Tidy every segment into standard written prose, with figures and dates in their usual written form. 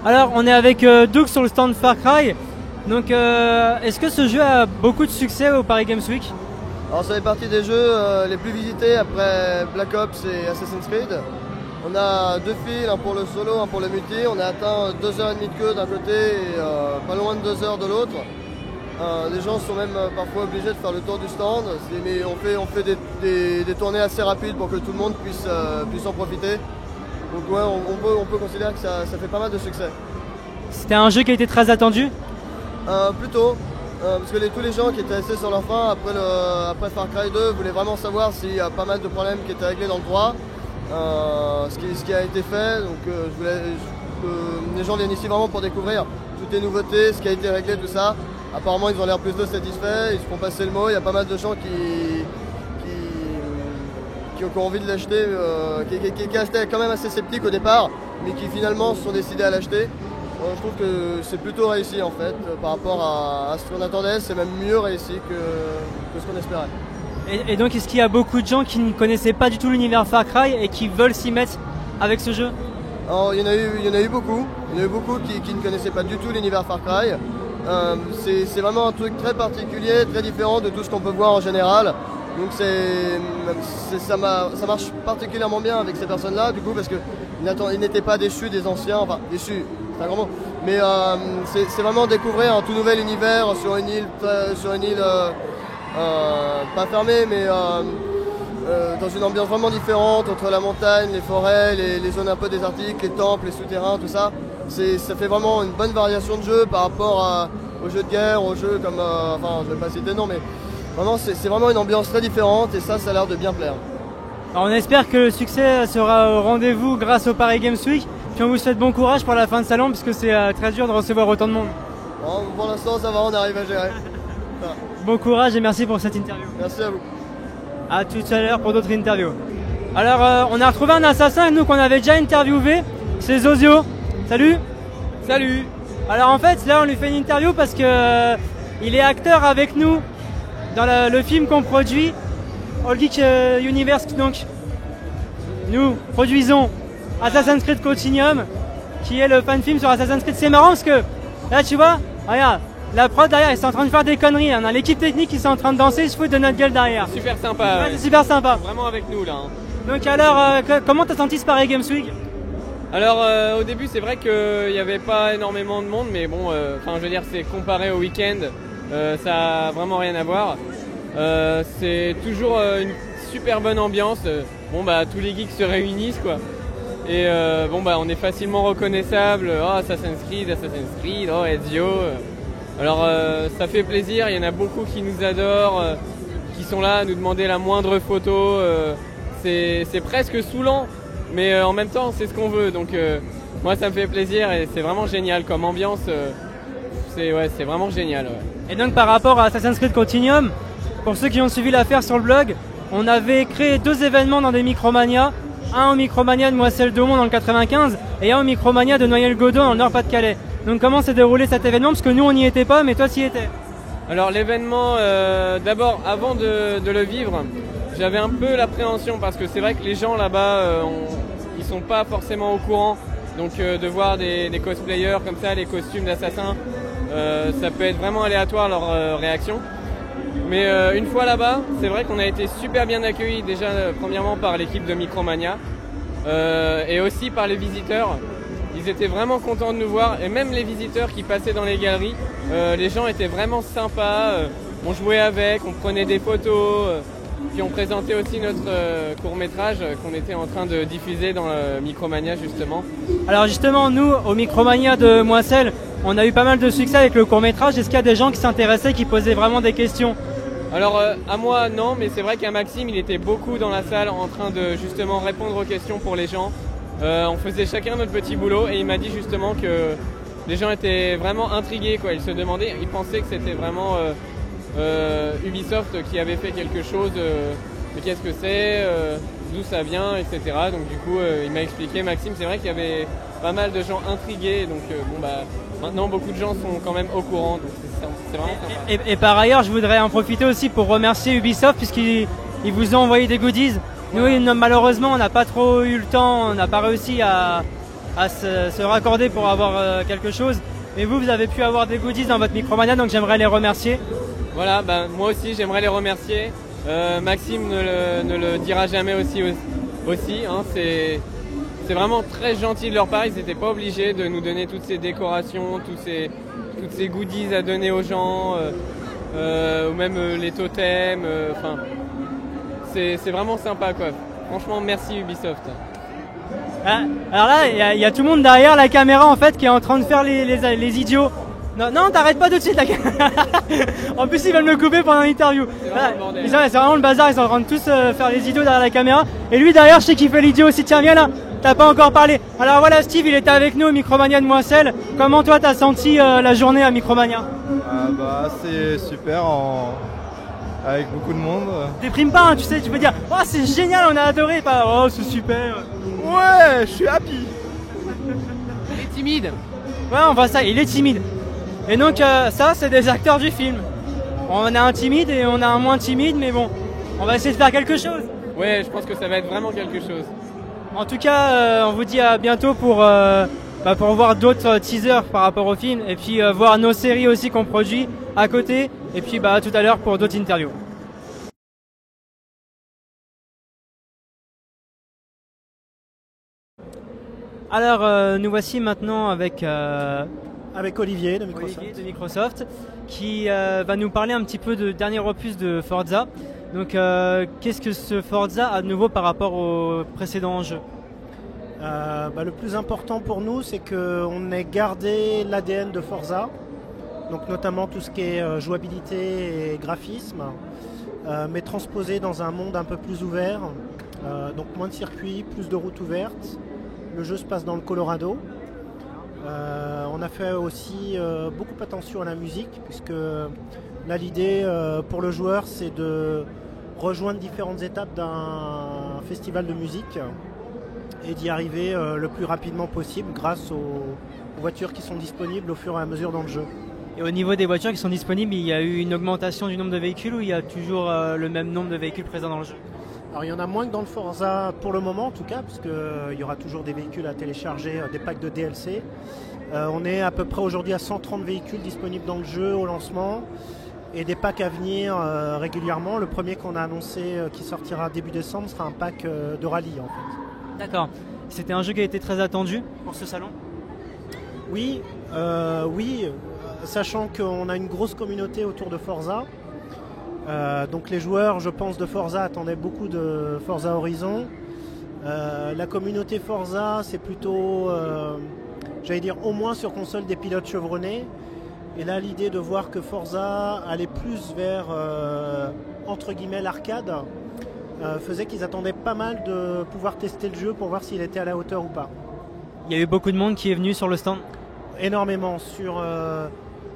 Alors, on est avec Doug sur le stand Far Cry. Donc, est-ce que ce jeu a beaucoup de succès au Paris Games Week? Alors, ça fait partie des jeux les plus visités après Black Ops et Assassin's Creed. On a 2 files, un pour le solo, un pour le multi. On a atteint 2h30 de queue d'un côté et pas loin de 2 heures de l'autre. Les gens sont même parfois obligés de faire le tour du stand, mais on fait des tournées assez rapides pour que tout le monde puisse en profiter. Donc ouais, on peut considérer que ça fait pas mal de succès. C'était un jeu qui a été très attendu? Plutôt, parce que tous les gens qui étaient restés sur leur faim après Far Cry 2 voulaient vraiment savoir s'il y a pas mal de problèmes qui étaient réglés dans le 3. Ce qui a été fait, donc les gens viennent ici vraiment pour découvrir toutes les nouveautés, ce qui a été réglé, tout ça. Apparemment ils ont l'air plutôt satisfaits, ils se font passer le mot, il y a pas mal de gens qui ont envie de l'acheter, qui étaient quand même assez sceptiques au départ, mais qui finalement se sont décidés à l'acheter. Je trouve que c'est plutôt réussi en fait, par rapport à ce qu'on attendait, c'est même mieux réussi que ce qu'on espérait. Et donc est-ce qu'il y a beaucoup de gens qui ne connaissaient pas du tout l'univers Far Cry et qui veulent s'y mettre avec ce jeu? Alors, il y en a eu beaucoup, qui ne connaissaient pas du tout l'univers Far Cry. C'est vraiment un truc très particulier, très différent de tout ce qu'on peut voir en général. Donc ça marche particulièrement bien avec ces personnes-là, du coup, parce qu'ils n'étaient pas déçus des anciens, enfin déçus, c'est un grand mot, mais c'est vraiment découvrir un tout nouvel univers sur une île pas fermée, mais dans une ambiance vraiment différente, entre la montagne, les forêts, les zones un peu désertiques, les temples, les souterrains, tout ça. Ça fait vraiment une bonne variation de jeu par rapport aux jeux de guerre, aux jeux comme, enfin je vais pas citer de nom, mais vraiment c'est vraiment une ambiance très différente et ça a l'air de bien plaire. Alors on espère que le succès sera au rendez-vous grâce au Paris Games Week, puis on vous souhaite bon courage pour la fin de salon puisque c'est très dur de recevoir autant de monde. Bon, pour l'instant ça va, on arrive à gérer. Bon courage et merci pour cette interview. Merci à vous. À tout à l'heure pour d'autres interviews. Alors on a retrouvé un assassin nous qu'on avait déjà interviewé, c'est Zozio. Salut. Salut. Alors en fait là on lui fait une interview parce que il est acteur avec nous dans le film qu'on produit, All Geek Universe. Donc nous produisons Assassin's Creed Continuum qui est le fan film sur Assassin's Creed. C'est marrant parce que là tu vois, regarde, la prod derrière ils sont en train de faire des conneries, on a l'équipe technique qui sont en train de danser, ils se foutent de notre gueule derrière. Super sympa. Ouais, c'est super sympa. Vraiment avec nous là. Donc alors comment t'as senti ce Paris Games Week? Alors au début c'est vrai qu'il n'y avait pas énormément de monde, mais bon, je veux dire c'est comparé au week-end, ça a vraiment rien à voir. C'est toujours une super bonne ambiance. Tous les geeks se réunissent quoi. Et on est facilement reconnaissable. Oh, Assassin's Creed, oh Ezio. Alors ça fait plaisir, il y en a beaucoup qui nous adorent, qui sont là à nous demander la moindre photo. C'est presque saoulant, mais en même temps c'est ce qu'on veut. Donc moi ça me fait plaisir et c'est vraiment génial comme ambiance. C'est vraiment génial. Ouais. Et donc par rapport à Assassin's Creed Continuum, pour ceux qui ont suivi l'affaire sur le blog, on avait créé 2 événements dans des Micromania. Un au Micromania de Moisselles-Daumont dans le 95 et un au Micromania de Noyelles-Godot dans le Nord-Pas-de-Calais. Donc comment s'est déroulé cet événement? Parce que nous on n'y était pas, mais toi tu y étais. Alors l'événement, d'abord avant de le vivre, j'avais un peu l'appréhension parce que c'est vrai que les gens là-bas, ils sont pas forcément au courant. Donc de voir des cosplayers comme ça, les costumes d'assassins, ça peut être vraiment aléatoire leur réaction. Mais une fois là-bas, c'est vrai qu'on a été super bien accueillis déjà premièrement par l'équipe de Micromania et aussi par les visiteurs. Ils étaient vraiment contents de nous voir et même les visiteurs qui passaient dans les galeries, les gens étaient vraiment sympas, on jouait avec, on prenait des photos, puis on présentait aussi notre court-métrage qu'on était en train de diffuser dans le Micromania justement. Alors justement, nous, au Micromania de Moisselles, on a eu pas mal de succès avec le court-métrage. Est-ce qu'il y a des gens qui s'intéressaient, qui posaient vraiment des questions? Alors à moi non, mais c'est vrai qu'à Maxime, il était beaucoup dans la salle en train de justement répondre aux questions pour les gens. On faisait chacun notre petit boulot et il m'a dit justement que les gens étaient vraiment intrigués, quoi. Ils se demandaient, ils pensaient que c'était vraiment Ubisoft qui avait fait quelque chose, mais qu'est-ce que c'est, d'où ça vient, etc. Donc du coup il m'a expliqué, Maxime, c'est vrai qu'il y avait pas mal de gens intrigués, donc maintenant beaucoup de gens sont quand même au courant, donc c'est vraiment sympa. Et par ailleurs je voudrais en profiter aussi pour remercier Ubisoft puisqu'ils vous ont envoyé des goodies. Nous malheureusement on n'a pas trop eu le temps, on n'a pas réussi à à se raccorder pour avoir quelque chose. Mais vous avez pu avoir des goodies dans votre Micromania, donc j'aimerais les remercier. Voilà, moi aussi j'aimerais les remercier. Maxime ne le dira jamais aussi hein, c'est vraiment très gentil de leur part. Ils n'étaient pas obligés de nous donner toutes ces décorations, toutes ces goodies à donner aux gens, ou même les totems. C'est vraiment sympa quoi. Franchement, merci Ubisoft. Alors là, il y a tout le monde derrière la caméra en fait qui est en train de faire les idiots. Non, t'arrêtes pas tout de suite la caméra. En plus, ils veulent me couper pendant l'interview. C'est vraiment le bazar, ils sont en train de tous faire les idiots derrière la caméra. Et lui derrière, je sais qu'il fait l'idiot aussi. Tiens, viens là, t'as pas encore parlé. Alors voilà, Steve, il était avec nous au Micromania de Moisselles. Comment toi, t'as senti la journée à Micromania? C'est super, avec beaucoup de monde. Déprime pas, hein, tu sais, tu peux dire « Oh, c'est génial, on a adoré !» Pas « Oh, c'est super !» Ouais, je suis happy. Il est timide. Ouais, on voit ça, il est timide. Et donc ça, c'est des acteurs du film. On a un timide et on a un moins timide, mais bon, on va essayer de faire quelque chose. Ouais, je pense que ça va être vraiment quelque chose. En tout cas, on vous dit à bientôt pour voir d'autres teasers par rapport au film et puis voir nos séries aussi qu'on produit à côté. Et puis à tout à l'heure pour d'autres interviews. Alors, nous voici maintenant avec Olivier de Microsoft qui va nous parler un petit peu de dernier opus de Forza. Donc, qu'est-ce que ce Forza a de nouveau par rapport au précédent jeu? Le plus important pour nous, c'est qu'on ait gardé l'ADN de Forza, donc notamment tout ce qui est jouabilité et graphisme, mais transposé dans un monde un peu plus ouvert, donc moins de circuits, plus de routes ouvertes. Le jeu se passe dans le Colorado. On a fait aussi beaucoup attention à la musique, puisque là l'idée pour le joueur c'est de rejoindre différentes étapes d'un festival de musique et d'y arriver le plus rapidement possible grâce aux voitures qui sont disponibles au fur et à mesure dans le jeu. Et au niveau des voitures qui sont disponibles, il y a eu une augmentation du nombre de véhicules ou il y a toujours le même nombre de véhicules présents dans le jeu? Alors il y en a moins que dans le Forza pour le moment en tout cas, parce qu'il y aura toujours des véhicules à télécharger, des packs de DLC. On est à peu près aujourd'hui à 130 véhicules disponibles dans le jeu au lancement et des packs à venir régulièrement. Le premier qu'on a annoncé qui sortira début décembre sera un pack de rallye en fait. D'accord. C'était un jeu qui a été très attendu pour ce salon? Oui, sachant qu'on a une grosse communauté autour de Forza. Donc les joueurs, je pense, de Forza attendaient beaucoup de Forza Horizon. La communauté Forza, c'est plutôt, j'allais dire, au moins sur console des pilotes chevronnés. Et là, l'idée de voir que Forza allait plus vers, entre guillemets, l'arcade, faisait qu'ils attendaient pas mal de pouvoir tester le jeu pour voir s'il était à la hauteur ou pas. Il y a eu beaucoup de monde qui est venu sur le stand? Énormément,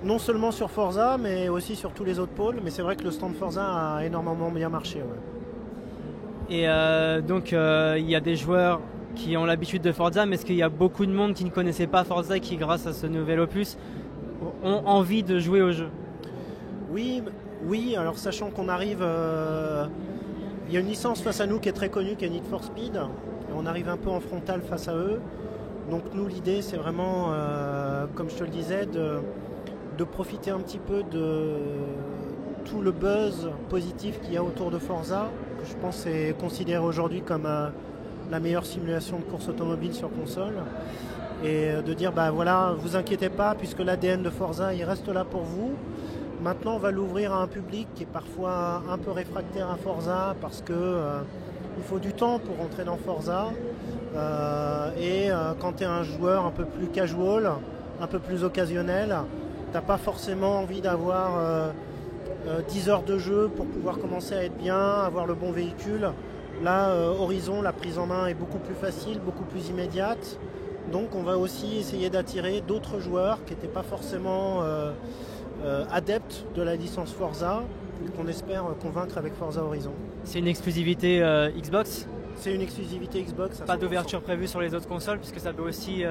non seulement sur Forza, mais aussi sur tous les autres pôles. Mais c'est vrai que le stand Forza a énormément bien marché. Ouais. Et donc, il y a des joueurs qui ont l'habitude de Forza, mais est-ce qu'il y a beaucoup de monde qui ne connaissait pas Forza et qui, grâce à ce nouvel opus, ont envie de jouer au jeu? Oui, alors sachant qu'on arrive... il y a une licence face à nous qui est très connue, qui est Need for Speed. Et on arrive un peu en frontal face à eux. Donc nous, l'idée, c'est vraiment, comme je te le disais, de profiter un petit peu de tout le buzz positif qu'il y a autour de Forza, que je pense est considéré aujourd'hui comme la meilleure simulation de course automobile sur console. Et de dire, voilà, vous inquiétez pas, puisque l'ADN de Forza, il reste là pour vous. Maintenant, on va l'ouvrir à un public qui est parfois un peu réfractaire à Forza, parce que il faut du temps pour rentrer dans Forza. Quand tu es un joueur un peu plus casual, un peu plus occasionnel, t'as pas forcément envie d'avoir 10 heures de jeu pour pouvoir commencer à être bien, avoir le bon véhicule. Là, Horizon, la prise en main est beaucoup plus facile, beaucoup plus immédiate. Donc on va aussi essayer d'attirer d'autres joueurs qui n'étaient pas forcément adeptes de la licence Forza, qu'on espère convaincre avec Forza Horizon. C'est une exclusivité Xbox? C'est une exclusivité Xbox. Pas d'ouverture prévue sur les autres consoles, puisque ça peut aussi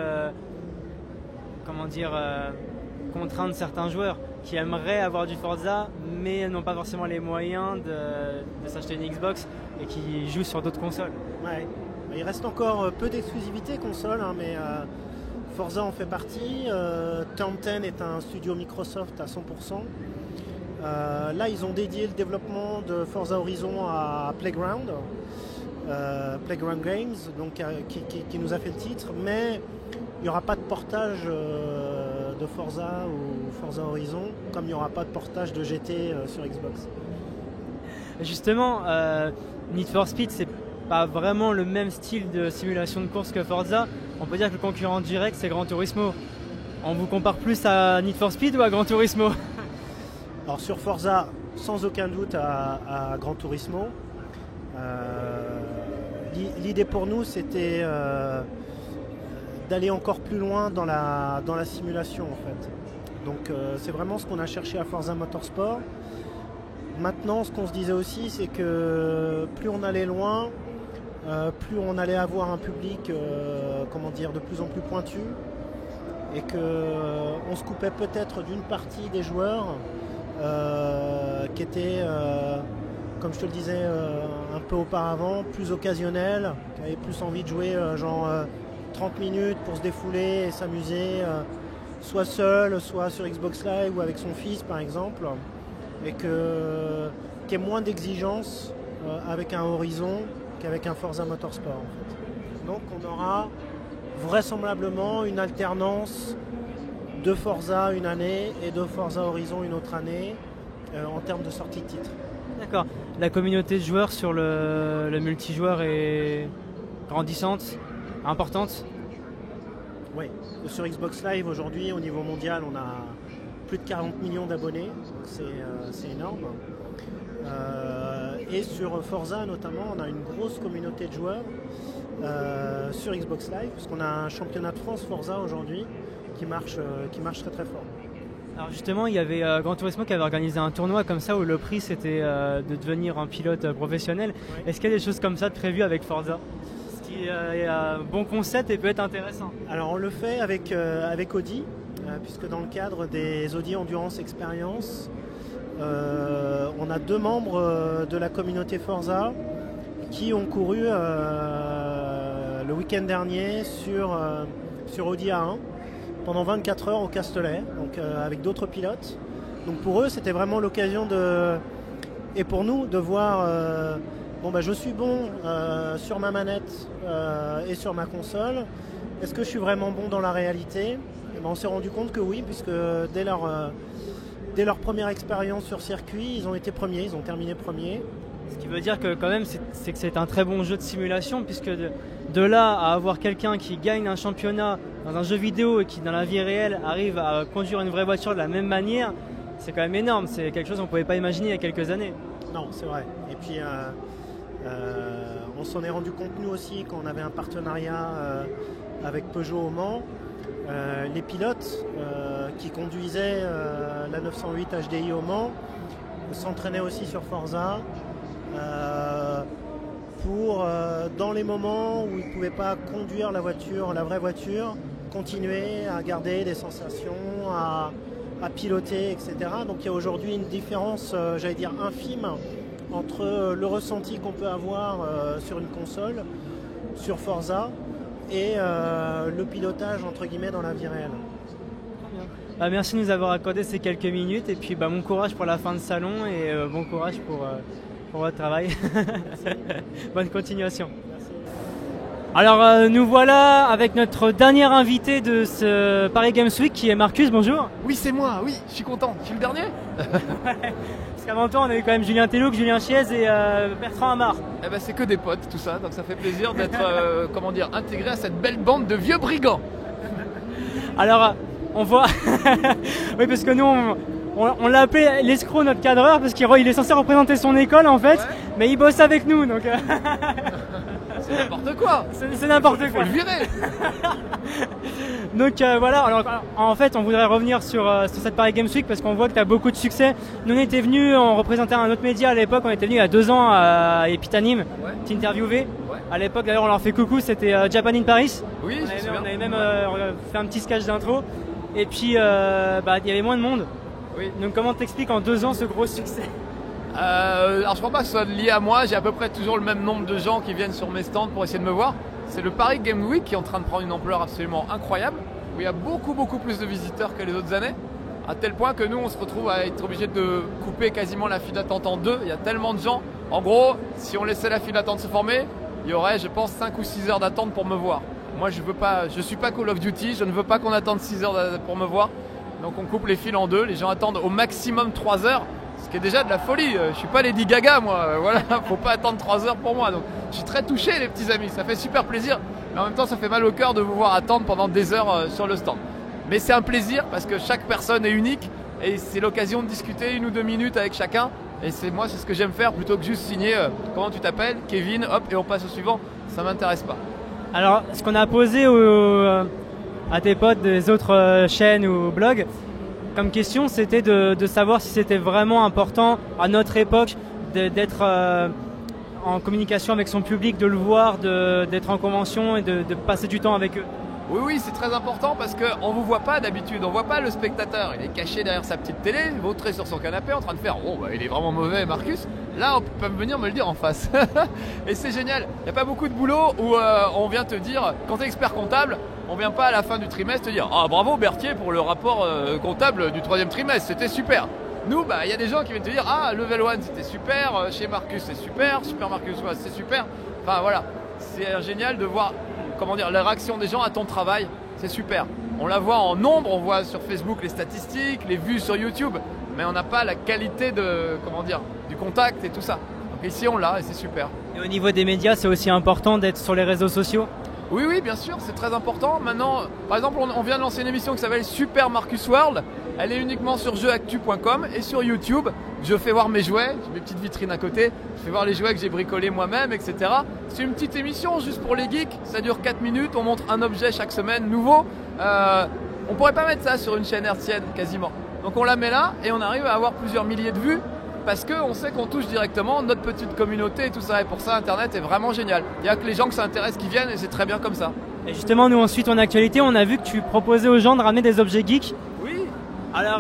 contraindre certains joueurs qui aimeraient avoir du Forza, mais n'ont pas forcément les moyens de s'acheter une Xbox et qui jouent sur d'autres consoles. Ouais. Il reste encore peu d'exclusivité console, hein, mais Forza en fait partie. Turn 10 est un studio Microsoft à 100%. Là, ils ont dédié le développement de Forza Horizon à Playground, Playground Games, donc, qui nous a fait le titre, mais il n'y aura pas de portage de Forza ou Forza Horizon, comme il n'y aura pas de portage de GT sur Xbox. Justement, Need for Speed, c'est pas vraiment le même style de simulation de course que Forza. On peut dire que le concurrent direct, c'est Gran Turismo. On vous compare plus à Need for Speed ou à Gran Turismo? Alors sur Forza, sans aucun doute à Gran Turismo. L'idée pour nous, c'était d'aller encore plus loin dans la simulation en fait. Donc c'est vraiment ce qu'on a cherché à Forza Motorsport. Maintenant, ce qu'on se disait aussi, c'est que plus on allait loin, plus on allait avoir un public comment dire, de plus en plus pointu, et qu'on se coupait peut-être d'une partie des joueurs qui étaient, comme je te le disais un peu auparavant, plus occasionnels, qui avaient plus envie de jouer 30 minutes pour se défouler et s'amuser, soit seul, soit sur Xbox Live ou avec son fils par exemple, et qu'il y ait moins d'exigences avec un Horizon qu'avec un Forza Motorsport en fait. Donc on aura vraisemblablement une alternance de Forza une année et de Forza Horizon une autre année en termes de sortie de titre. D'accord. La communauté de joueurs sur le multijoueur est grandissante, importante? Oui. Sur Xbox Live aujourd'hui au niveau mondial on a plus de 40 millions d'abonnés, c'est énorme. Et sur Forza notamment, on a une grosse communauté de joueurs sur Xbox Live, parce qu'on a un championnat de France Forza aujourd'hui qui marche très très fort. Alors justement, il y avait Gran Turismo qui avait organisé un tournoi comme ça où le prix c'était de devenir un pilote professionnel. Oui. Est-ce qu'il y a des choses comme ça de prévues avec Forza? Ce qui est un bon concept et peut être intéressant. Alors on le fait avec Audi, puisque dans le cadre des Audi Endurance Experience, on a 2 membres de la communauté Forza qui ont couru le week-end dernier sur Audi A1 pendant 24 heures au Castellet, donc avec d'autres pilotes. Donc pour eux, c'était vraiment l'occasion et pour nous de voir je suis bon sur ma manette et sur ma console. Est-ce que je suis vraiment bon dans la réalité? Et on s'est rendu compte que oui, puisque dès leur première expérience sur circuit, ils ont été premiers, ils ont terminé premiers. Ce qui veut dire que quand même c'est que c'est un très bon jeu de simulation, puisque de là à avoir quelqu'un qui gagne un championnat dans un jeu vidéo et qui dans la vie réelle arrive à conduire une vraie voiture de la même manière, c'est quand même énorme, c'est quelque chose qu'on ne pouvait pas imaginer il y a quelques années. Non, c'est vrai. Et puis on s'en est rendu compte nous aussi quand on avait un partenariat avec Peugeot au Mans. Les pilotes qui conduisaient la 908 HDI au Mans s'entraînaient aussi sur Forza pour, dans les moments où ils ne pouvaient pas conduire la vraie voiture, continuer à garder des sensations, à piloter, etc. Donc il y a aujourd'hui une différence, j'allais dire infime, entre le ressenti qu'on peut avoir sur une console, sur Forza, et le pilotage entre guillemets dans la vie réelle. Merci de nous avoir accordé ces quelques minutes, et puis bon courage pour la fin de salon et bon courage pour votre travail. Bonne continuation. Merci. Alors nous voilà avec notre dernier invité de ce Paris Games Week qui est Marcus, bonjour. Oui, c'est moi, oui, je suis content. Je suis le dernier. Parce qu'avant toi on a eu quand même Julien Tellouk, Julien Chiez et Bertrand Amar. Eh ben, c'est que des potes tout ça, donc ça fait plaisir d'être intégré à cette belle bande de vieux brigands. Alors on voit, oui parce que nous on l'a appelé l'escroc notre cadreur parce qu'il est censé représenter son école en fait, ouais. Mais il bosse avec nous donc. C'est n'importe quoi. C'est n'importe quoi. Faut le virer. Donc voilà, alors en fait on voudrait revenir sur cette Paris Games Week parce qu'on voit que tu as beaucoup de succès. Nous on était venus, on représentait un autre média à l'époque, on était venus il y a 2 ans à Epitanim, ouais. T'interviewer. Ouais. À l'époque d'ailleurs on leur fait coucou, c'était Japan in Paris. Oui, on avait même fait un petit sketch d'intro. Et puis il y avait moins de monde. Oui. Donc comment t'expliques en 2 ans ce gros succès? Alors je crois pas que ce soit lié à moi, j'ai à peu près toujours le même nombre de gens qui viennent sur mes stands pour essayer de me voir. C'est le Paris Game Week qui est en train de prendre une ampleur absolument incroyable, où il y a beaucoup plus de visiteurs que les autres années, à tel point que nous on se retrouve à être obligé de couper quasiment la file d'attente en deux. Il y a tellement de gens, en gros si on laissait la file d'attente se former, il y aurait je pense 5 ou 6 heures d'attente pour me voir. Moi je suis pas Call of Duty, je ne veux pas qu'on attende 6 heures pour me voir, donc on coupe les files en deux, les gens attendent au maximum 3 heures. Ce qui est déjà de la folie, je suis pas Lady Gaga moi, voilà, faut pas attendre 3 heures pour moi. Donc je suis très touché les petits amis, ça fait super plaisir, mais en même temps ça fait mal au cœur de vous voir attendre pendant des heures sur le stand. Mais c'est un plaisir parce que chaque personne est unique et c'est l'occasion de discuter 1 ou 2 minutes avec chacun. Et c'est ce que j'aime faire plutôt que juste signer comment tu t'appelles, Kevin, hop et on passe au suivant, ça m'intéresse pas. Alors ce qu'on a posé à tes potes des autres chaînes ou blogs, comme question, c'était de savoir si c'était vraiment important à notre époque d'être en communication avec son public, de le voir, d'être en convention et de passer du temps avec eux. Oui, c'est très important parce qu'on ne vous voit pas d'habitude, on ne voit pas le spectateur. Il est caché derrière sa petite télé, vautré sur son canapé en train de faire « Oh, bah, il est vraiment mauvais Marcus ». Là, on peut venir me le dire en face. Et c'est génial, il n'y a pas beaucoup de boulot où on vient te dire, quand tu es expert comptable, on vient pas à la fin du trimestre te dire « Ah, bravo Berthier pour le rapport comptable du 3e trimestre, c'était super ». Nous, il y a des gens qui viennent te dire « Ah, Level 1 c'était super, chez Marcus c'est super, Super Marcus c'est super ». Enfin voilà, c'est génial de voir la réaction des gens à ton travail, c'est super. On la voit en nombre, on voit sur Facebook les statistiques, les vues sur YouTube, mais on n'a pas la qualité du contact et tout ça. Donc ici on l'a et c'est super. Et au niveau des médias, c'est aussi important d'être sur les réseaux sociaux? Oui, bien sûr, c'est très important. Maintenant, par exemple, on vient de lancer une émission qui s'appelle Super Marcus World. Elle est uniquement sur jeuxactu.com et sur YouTube. Je fais voir mes jouets, j'ai mes petites vitrines à côté. Je fais voir les jouets que j'ai bricolés moi-même, etc. C'est une petite émission juste pour les geeks. Ça dure 4 minutes, on montre un objet chaque semaine nouveau. On pourrait pas mettre ça sur une chaîne hertzienne quasiment. Donc on la met là et on arrive à avoir plusieurs milliers de vues. Parce qu'on sait qu'on touche directement notre petite communauté et tout ça. Et pour ça, Internet est vraiment génial. Il n'y a que les gens que ça intéresse qui viennent et c'est très bien comme ça. Et justement, nous, ensuite, en actualité, on a vu que tu proposais aux gens de ramener des objets geeks. Oui. Alors,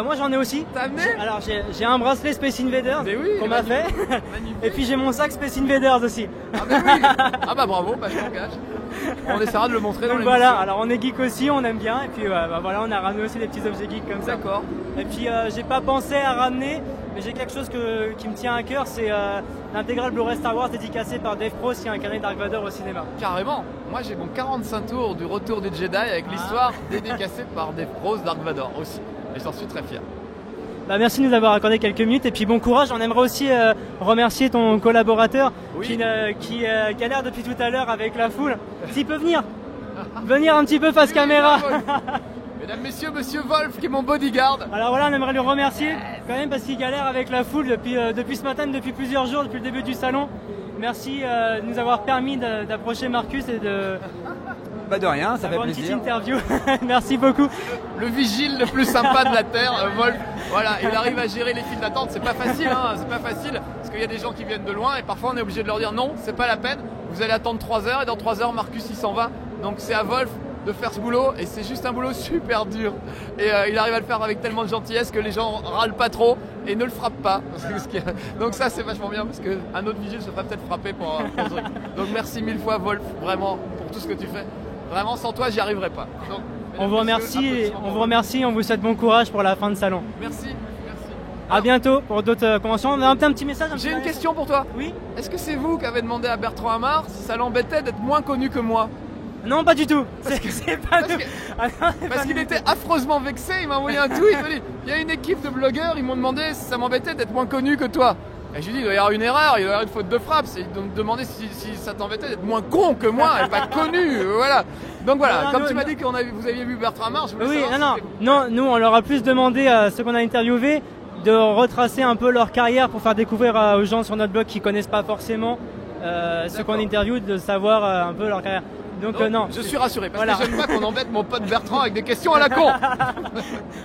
moi, j'en ai aussi. T'as amené? Alors, j'ai un bracelet Space Invaders qu'on m'a fait. Magnifique. Et puis, j'ai mon sac Space Invaders aussi. Ah bah oui. Ah bah bravo, je m'engage. On essaiera de le montrer dans l'émission. Voilà, alors on est geek aussi, on aime bien. Et puis, voilà, on a ramené aussi des petits objets geeks comme ça. D'accord. Et puis, j'ai pas pensé à ramener... Mais j'ai quelque chose qui me tient à cœur, c'est l'intégrale Blu-ray Star Wars dédicacée par Dave Prose qui a incarné Dark Vader au cinéma. Carrément. Moi j'ai mon 45 tours du Retour des Jedi avec l'histoire dédicacée par Dave Prose, Dark Vader aussi. Et j'en suis très fier. Merci de nous avoir accordé quelques minutes et puis bon courage. On aimerait aussi remercier ton collaborateur qui galère depuis tout à l'heure avec la foule. S'il peut venir un petit peu face caméra. Mesdames, messieurs, monsieur Wolf qui est mon bodyguard. Alors voilà, on aimerait le remercier quand même parce qu'il galère avec la foule depuis ce matin, depuis plusieurs jours, depuis le début du salon. Merci de nous avoir permis d'approcher Marcus et de... de rien, ça fait plaisir. Une petite interview. Merci beaucoup. Le vigile le plus sympa de la Terre, Wolf. Voilà, il arrive à gérer les files d'attente. C'est pas facile, c'est pas facile parce qu'il y a des gens qui viennent de loin et parfois on est obligé de leur dire non, c'est pas la peine. Vous allez attendre 3 heures et dans 3 heures Marcus il s'en va. Donc c'est à Wolf de faire ce boulot et c'est juste un boulot super dur et il arrive à le faire avec tellement de gentillesse que les gens râlent pas trop et ne le frappent pas. Donc ça c'est vachement bien parce qu'un autre vigile se ferait peut-être frapper pour ce truc. Donc merci 1000 fois Wolf vraiment pour tout ce que tu fais. Vraiment sans toi j'y arriverais pas. Donc, on vous remercie, on vous souhaite bon courage pour la fin de salon. Merci. À bientôt pour d'autres conventions. On a un petit message. J'ai une question pour toi. Oui. Est-ce que c'est vous qui avez demandé à Bertrand Amar si ça l'embêtait d'être moins connu que moi? Non, pas du tout. Parce qu'il était affreusement vexé, il m'a envoyé un tweet, il m'a dit il y a une équipe de blogueurs, ils m'ont demandé si ça m'embêtait d'être moins connu que toi. Et je lui ai dit il doit y avoir une erreur, il doit y avoir une faute de frappe, ils doivent me demander si ça t'embêtait d'être moins con que moi et pas connu, voilà. Donc voilà, comme tu m'as dit que vous aviez vu Bertrand Amar, je voulais savoir non, nous on leur a plus demandé à ceux qu'on a interviewés de retracer un peu leur carrière pour faire découvrir aux gens sur notre blog qui connaissent pas forcément ceux qu'on interviewe, de savoir un peu leur carrière. Donc non. Je suis rassuré parce que j'aime pas qu'on embête mon pote Bertrand avec des questions à la con.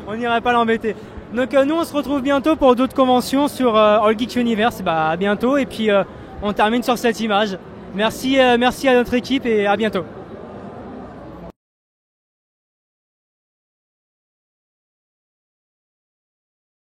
On n'irait pas l'embêter. Donc nous on se retrouve bientôt pour d'autres conventions sur All Geek Universe. À bientôt et puis on termine sur cette image. Merci à notre équipe et à bientôt.